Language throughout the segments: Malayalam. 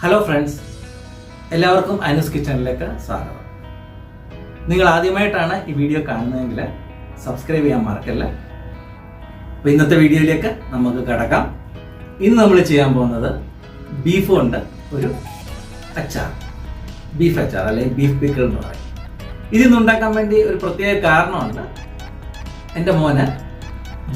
ഹലോ ഫ്രണ്ട്സ്, എല്ലാവർക്കും അനൂസ് കിച്ചണിലേക്ക് സ്വാഗതം. നിങ്ങൾ ആദ്യമായിട്ടാണ് ഈ വീഡിയോ കാണുന്നതെങ്കിൽ സബ്സ്ക്രൈബ് ചെയ്യാൻ മറക്കല്ല. അപ്പോൾ ഇന്നത്തെ വീഡിയോയിലേക്ക് നമുക്ക് കടക്കാം. ഇന്ന് നമ്മൾ ചെയ്യാൻ പോകുന്നത് ബീഫ് കൊണ്ട് ഒരു അച്ചാർ, ബീഫ് അച്ചാർ അല്ലെങ്കിൽ ബീഫ് പിക്കിൾ എന്ന് പറയും. ഇതിന്ന് ഉണ്ടാക്കാൻ വേണ്ടി ഒരു പ്രത്യേക കാരണമുണ്ട്. എൻ്റെ മോന്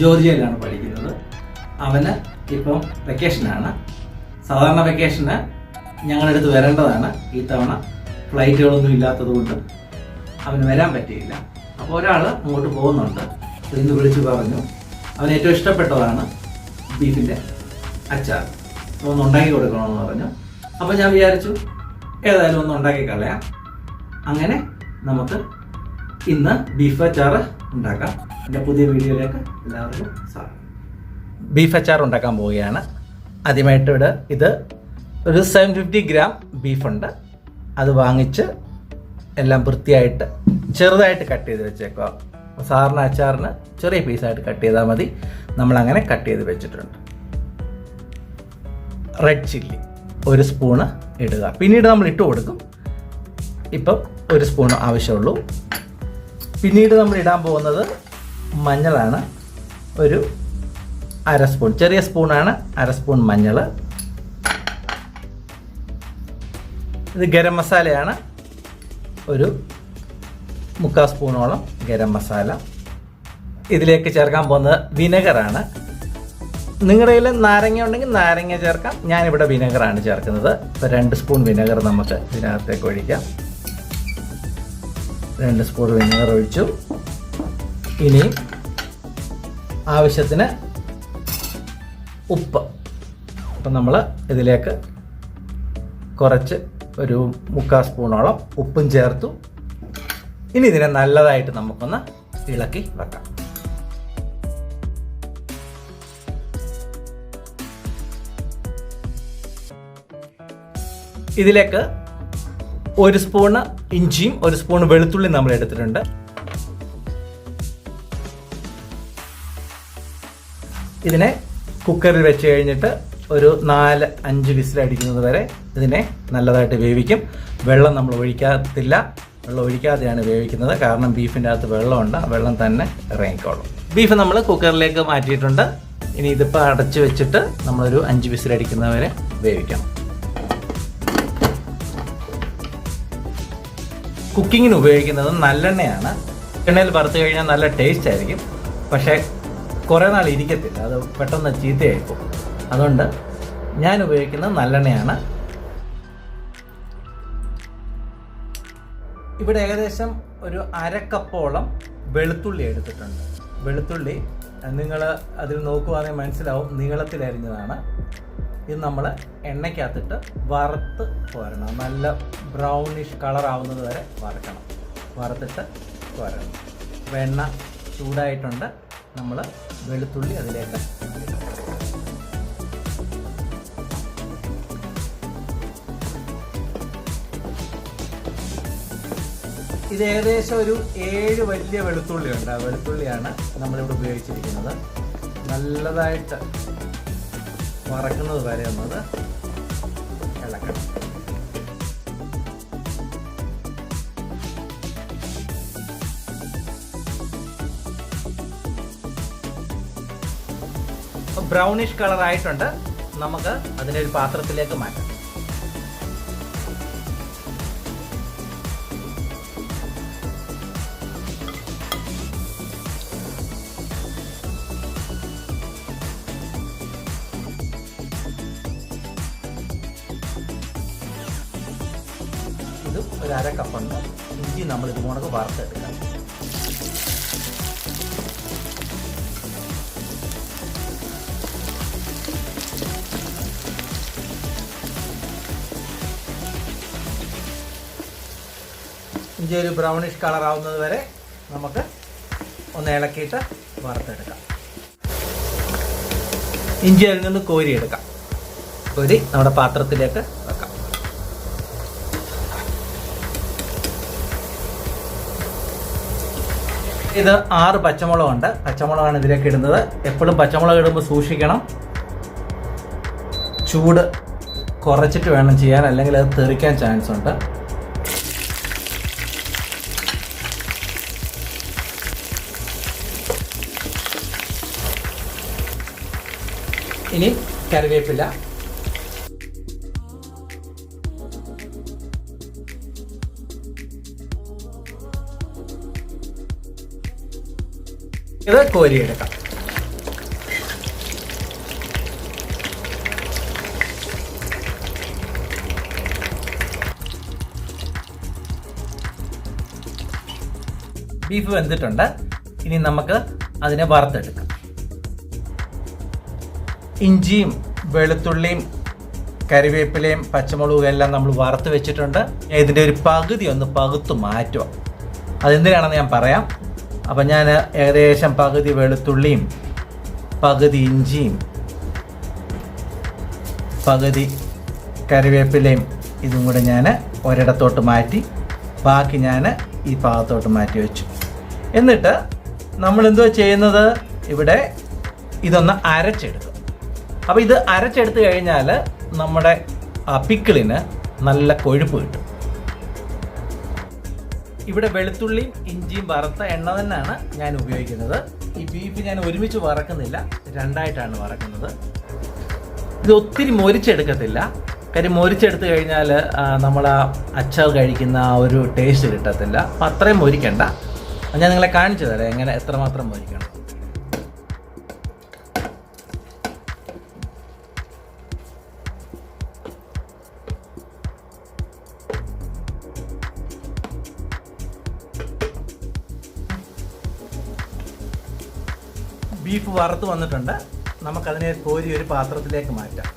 ജോർജിയയിലാണ് പഠിക്കുന്നത്. അവന് ഇപ്പം വെക്കേഷനാണ്. സാധാരണ വെക്കേഷന് ഞങ്ങളുടെ അടുത്ത് വരേണ്ടതാണ്. ഈ തവണ ഫ്ലൈറ്റുകളൊന്നും ഇല്ലാത്തത് കൊണ്ട് അവന് വരാൻ പറ്റിയില്ല. അപ്പോൾ ഒരാൾ അങ്ങോട്ട് പോകുന്നുണ്ട്. ഇന്ന് വിളിച്ച് പറഞ്ഞു അവന് ഏറ്റവും ഇഷ്ടപ്പെട്ടതാണ് ബീഫിൻ്റെ അച്ചാർ, ഒന്ന് ഉണ്ടാക്കി കൊടുക്കണമെന്ന് പറഞ്ഞു. അപ്പോൾ ഞാൻ വിചാരിച്ചു ഏതായാലും ഒന്ന് ഉണ്ടാക്കി കളയാം. അങ്ങനെ നമുക്ക് ഇന്ന് ബീഫ് അച്ചാർ ഉണ്ടാക്കാം. എൻ്റെ പുതിയ വീഡിയോയിലേക്ക് എല്ലാവർക്കും സ്വാഗതം. ബീഫ് അച്ചാർ ഉണ്ടാക്കാൻ പോവുകയാണ്. ആദ്യമായിട്ട് ഇത് ഒരു 750 ഗ്രാം ബീഫുണ്ട്. അത് വാങ്ങിച്ച് എല്ലാം വൃത്തിയായിട്ട് ചെറുതായിട്ട് കട്ട് ചെയ്ത് വെച്ചേക്കുക. സാധാരണ അച്ചാറിന് ചെറിയ പീസായിട്ട് കട്ട് ചെയ്താൽ മതി. നമ്മളങ്ങനെ കട്ട് ചെയ്ത് വെച്ചിട്ടുണ്ട്. റെഡ് ചില്ലി 1 സ്പൂണ് ഇടുക. പിന്നീട് നമ്മൾ ഇട്ട് കൊടുക്കും. ഇപ്പം 1 സ്പൂൺ ആവശ്യമുള്ളൂ. പിന്നീട് നമ്മൾ ഇടാൻ പോകുന്നത് മഞ്ഞളാണ്. ഒരു 1/2 സ്പൂൺ, ചെറിയ സ്പൂണാണ്, 1/2 സ്പൂൺ മഞ്ഞൾ. ഇത് ഗരം മസാലയാണ്. ഒരു 3/4 സ്പൂണോളം ഗരം മസാല. ഇതിലേക്ക് ചേർക്കാൻ പോകുന്നത് വിനെഗറാണ്. നിങ്ങളുടെ കയ്യിൽ നാരങ്ങ ഉണ്ടെങ്കിൽ നാരങ്ങ ചേർക്കാം. ഞാനിവിടെ വിനെഗറാണ് ചേർക്കുന്നത്. ഇപ്പോൾ 2 സ്പൂൺ വിനെഗർ നമുക്ക് ഇതിനകത്തേക്ക് ഒഴിക്കാം. 2 സ്പൂൺ വിനെഗർ ഒഴിച്ചു. ഇനി ആവശ്യത്തിന് ഉപ്പ്. അപ്പം നമ്മൾ ഇതിലേക്ക് കുറച്ച് ഒരു 3/4 സ്പൂണോളം ഉപ്പും ചേർത്തു. ഇനി ഇതിനെ നല്ലതായിട്ട് നമുക്കൊന്ന് ഇളക്കി വെക്കാം. ഇതിലേക്ക് 1 സ്പൂണ് ഇഞ്ചിയും 1 സ്പൂൺ വെളുത്തുള്ളി നമ്മൾ എടുത്തിട്ടുണ്ട്. ഇതിനെ കുക്കറിൽ വെച്ച് കഴിഞ്ഞിട്ട് ഒരു 4-5 വിസിലടിക്കുന്നത് വരെ ഇതിനെ നല്ലതായിട്ട് വേവിക്കും. വെള്ളം നമ്മൾ ഒഴിക്കാത്തില്ല. വെള്ളം ഒഴിക്കാതെയാണ് വേവിക്കുന്നത്. കാരണം ബീഫിൻ്റെ അകത്ത് വെള്ളമുണ്ട്. ആ വെള്ളം തന്നെ ഇറങ്ങിക്കോളും. ബീഫ് നമ്മൾ കുക്കറിലേക്ക് മാറ്റിയിട്ടുണ്ട്. ഇനി ഇതിപ്പോൾ അടച്ച് വെച്ചിട്ട് നമ്മളൊരു 5 വിസിലടിക്കുന്നത് വരെ വേവിക്കണം. കുക്കിങ്ങിന് ഉപയോഗിക്കുന്നത് നല്ലെണ്ണയാണ്. എണ്ണയിൽ വറുത്ത് കഴിഞ്ഞാൽ നല്ല ടേസ്റ്റ് ആയിരിക്കും. പക്ഷേ കുറേ നാൾ ഇരിക്കത്തില്ല. അത് പെട്ടെന്ന് ചീത്തയായിപ്പോൾ. അതുകൊണ്ട് ഞാൻ ഉപയോഗിക്കുന്നത് നല്ലെണ്ണയാണ്. ഇവിടെ ഏകദേശം ഒരു 1/2 കപ്പോളം വെളുത്തുള്ളി എടുത്തിട്ടുണ്ട്. വെളുത്തുള്ളി നിങ്ങൾ അതിൽ നോക്കുവാണെങ്കിൽ മനസ്സിലാവും, നീളത്തിൽ അരിഞ്ഞതാണ്. ഇത് നമ്മൾ എണ്ണയ്ക്കകത്തിട്ട് വറുത്ത് കോരണം. നല്ല ബ്രൗണിഷ് കളറാവുന്നത് വരെ വറുക്കണം. വറുത്തിട്ട് കോരണം. അപ്പോൾ എണ്ണ ചൂടായിട്ടുണ്ട്. നമ്മൾ വെളുത്തുള്ളി അതിലേക്ക് ഇടും. ഇത് ഏകദേശം ഒരു 7 വലിയ വെളുത്തുള്ളി ഉണ്ട്. ആ വെളുത്തുള്ളിയാണ് നമ്മളിവിടെ ഉപയോഗിച്ചിരിക്കുന്നത്. നല്ലതായിട്ട് വറക്കുന്നത് വരെ ഒന്നത് ഇളക്കണം. ബ്രൗണിഷ് കളറായിട്ടുണ്ട്. നമുക്ക് അതിനെ ഒരു പാത്രത്തിലേക്ക് മാറ്റാം. ഇത് ഒരു 1/2 കപ്പുണ്ട്. ഇഞ്ചി നമ്മൾ ഇതുപോലെ വറുത്തെടുക്കാം. ഇഞ്ചി ഒരു ബ്രൗണിഷ് കളർ ആവുന്നത് വരെ നമുക്ക് ഒന്ന് ഇളക്കിയിട്ട് വറുത്തെടുക്കാം. ഇഞ്ചി അതിൽ നിന്ന് കോരിയെടുക്കാം. കോരി നമ്മുടെ പാത്രത്തിലേക്ക് വെക്കാം. ഇത് 6 പച്ചമുളകുണ്ട്. പച്ചമുളകാണ് ഇതിലേക്ക് ഇടുന്നത്. എപ്പോഴും പച്ചമുളക് ഇടുമ്പോൾ സൂക്ഷിക്കണം. ചൂട് കുറച്ചിട്ട് വേണം ചെയ്യാൻ, അല്ലെങ്കിൽ അത് തെറിക്കാൻ ചാൻസ് ഉണ്ട്. ഇനി കറിവേപ്പില, ഇത് കോരിയെടുക്കാം. ബീഫ് വെന്തിട്ടുണ്ട്. ഇനി നമുക്ക് അതിനെ വറുത്തെടുക്കാം. ഇഞ്ചിയും വെളുത്തുള്ളിയും കറിവേപ്പിലയും പച്ചമുളകും എല്ലാം നമ്മൾ വറുത്ത് വെച്ചിട്ടുണ്ട്. ഇതിൻ്റെ ഒരു പകുതി ഒന്ന് പകുത്ത് മാറ്റുക. അതെന്തിനാണെന്ന് ഞാൻ പറയാം. അപ്പം ഞാൻ ഏകദേശം പകുതി വെളുത്തുള്ളിയും പകുതി ഇഞ്ചിയും പകുതി കറിവേപ്പിലയും ഇതും കൂടെ ഞാൻ ഒരിടത്തോട്ട് മാറ്റി ബാക്കി ഞാൻ ഈ ഭാഗത്തോട്ട് മാറ്റി വെച്ചു. എന്നിട്ട് നമ്മൾ എന്തോ ചെയ്യുന്നത്, ഇവിടെ ഇതൊന്ന് അരച്ചെടുക്കും. അപ്പോൾ ഇത് അരച്ചെടുത്ത് കഴിഞ്ഞാൽ നമ്മുടെ പിക്കിളിന് നല്ല കൊഴുപ്പ് കിട്ടും. ഇവിടെ വെളുത്തുള്ളിയും ഇഞ്ചിയും വറുത്ത എണ്ണ തന്നെയാണ് ഞാൻ ഉപയോഗിക്കുന്നത്. ഈ ബീഫ് ഞാൻ ഒരുമിച്ച് വറക്കുന്നില്ല, രണ്ടായിട്ടാണ് വറക്കുന്നത്. ഇത് ഒത്തിരി മൊരിച്ചെടുക്കത്തില്ല. കാര്യം മൊരിച്ചെടുത്ത് കഴിഞ്ഞാൽ നമ്മൾ ആ അച്ചാർ കഴിക്കുന്ന ആ ഒരു ടേസ്റ്റ് കിട്ടത്തില്ല. അപ്പം അത്രയും മൊരിക്കണ്ട. ഞാൻ നിങ്ങളെ കാണിച്ചു തരാം എങ്ങനെ എത്രമാത്രം മൊരിക്കണം. ബീഫ് വറുത്ത് വന്നിട്ടുണ്ട്. നമുക്കതിനെ കോരി ഒരു പാത്രത്തിലേക്ക് മാറ്റാം.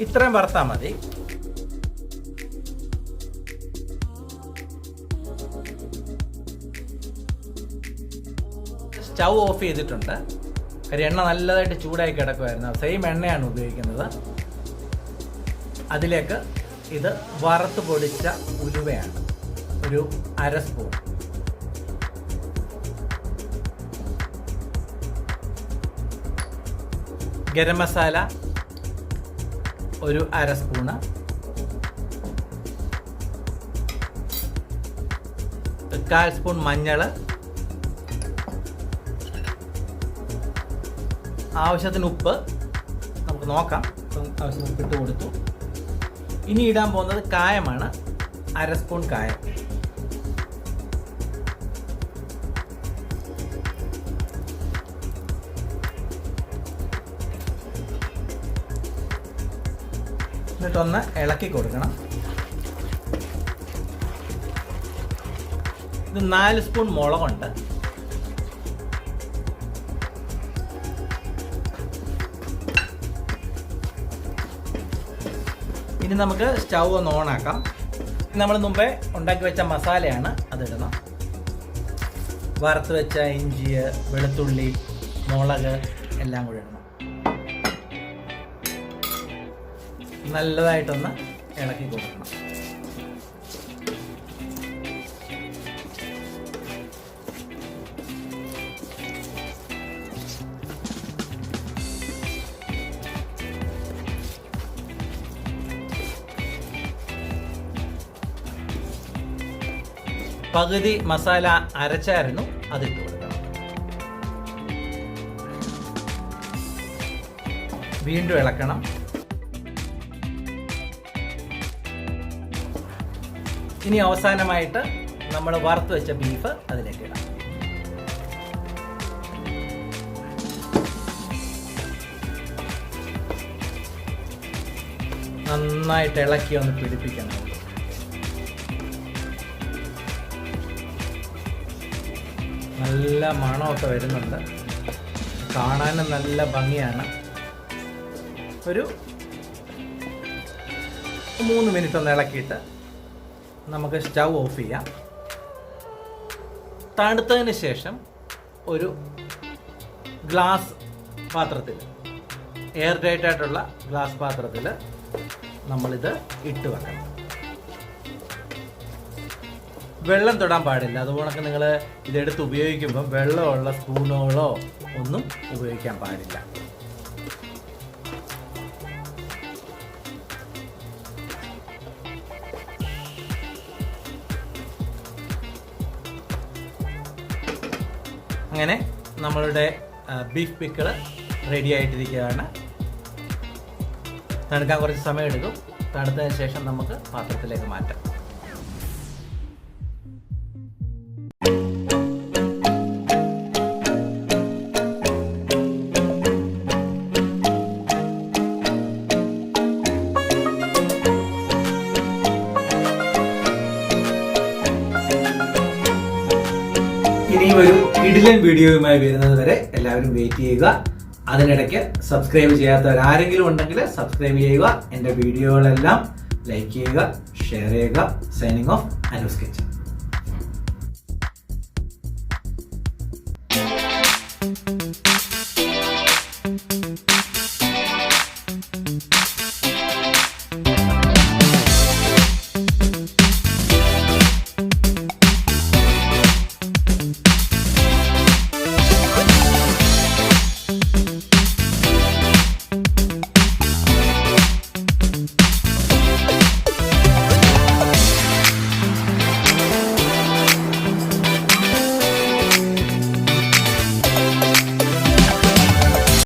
ഇത്രയും വറുത്താൽ മതി. സ്റ്റൗ ഓഫ് ചെയ്തിട്ടുണ്ട്. കാര്യം എണ്ണ നല്ലതായിട്ട് ചൂടായി കിടക്കുമായിരുന്നു. സെയിം എണ്ണയാണ് ഉപയോഗിക്കുന്നത്. അതിലേക്ക് ഇത് വറുത്ത് പൊടിച്ച ഉലുവയാണ്, ഒരു 1/2 സ്പൂൺ. ഗരം മസാല ഒരു 1/2 സ്പൂണ്. കാൽ സ്പൂൺ മഞ്ഞൾ, ആവശ്യത്തിന് ഉപ്പ് നമുക്ക് നോക്കാം. ആവശ്യത്തിന് ഉപ്പിട്ട് കൊടുത്തു. ഇനി ഇടാൻ പോകുന്നത് കായമാണ്, 1/2 സ്പൂൺ കായം. എന്നിട്ടൊന്ന് ഇളക്കി കൊടുക്കണം. ഇത് 4 സ്പൂൺ മുളകുണ്ട്. ഇനി നമുക്ക് സ്റ്റൗ ഒന്ന് ഓണാക്കാം. നമ്മൾ മുമ്പേ ഉണ്ടാക്കി വെച്ച മസാലയാണ്, അതിടണം. വറുത്ത് വെച്ച ഇഞ്ചി, വെളുത്തുള്ളി, മുളക് എല്ലാം കൂടി ഇടണം. നല്ലതായിട്ടൊന്ന് ഇളക്കി കൊടുക്കണം. പകുതി മസാല അരച്ചായിരുന്നു, അതിട്ട് കൊടുക്കണം. വീണ്ടും ഇളക്കണം. ഇനി അവസാനമായിട്ട് നമ്മൾ വറുത്ത് വെച്ച ബീഫ് അതിലേക്ക് ഇടാം. നന്നായിട്ട് ഇളക്കി ഒന്ന് പിടിപ്പിക്കണം. നല്ല മണമൊക്കെ വരുന്നുണ്ട്, കാണാനും നല്ല ഭംഗിയാണ്. ഒരു 3 മിനിറ്റ് ഒന്ന് ഇളക്കിയിട്ട് നമുക്ക് സ്റ്റൗ ഓഫ് ചെയ്യാം. തണുത്തതിന് ശേഷം ഒരു ഗ്ലാസ് പാത്രത്തിൽ, എയർ ടൈറ്റ് ആയിട്ടുള്ള ഗ്ലാസ് പാത്രത്തിൽ നമ്മളിത് ഇട്ട് വെക്കണം. വെള്ളം തൊടാൻ പാടില്ല. അതുപോലൊക്കെ നിങ്ങൾ ഇതെടുത്ത് ഉപയോഗിക്കുമ്പോൾ വെള്ളമുള്ള സ്പൂണുകളോ ഒന്നും ഉപയോഗിക്കാൻ പാടില്ല. അങ്ങനെ നമ്മളുടെ ബീഫ് പിക്കിൾ റെഡി ആയിട്ടിരിക്കുകയാണ്. തണുക്കാൻ കുറച്ച് സമയം എടുക്കും. തണുത്തതിന് ശേഷം നമുക്ക് പാത്രത്തിലേക്ക് മാറ്റാം. ഇനി ഒരു കിടിലൻ വീഡിയോയുമായി വരുന്നത് വരെ എല്ലാവരും വെയിറ്റ് ചെയ്യുക. അതിനിടയ്ക്ക് സബ്സ്ക്രൈബ് ചെയ്യാത്തവർ ആരെങ്കിലും ഉണ്ടെങ്കിൽ സബ്സ്ക്രൈബ് ചെയ്യുക. എൻ്റെ വീഡിയോകളെല്ലാം ലൈക്ക് ചെയ്യുക, ഷെയർ ചെയ്യുക. Signing off, Anu's kitchen.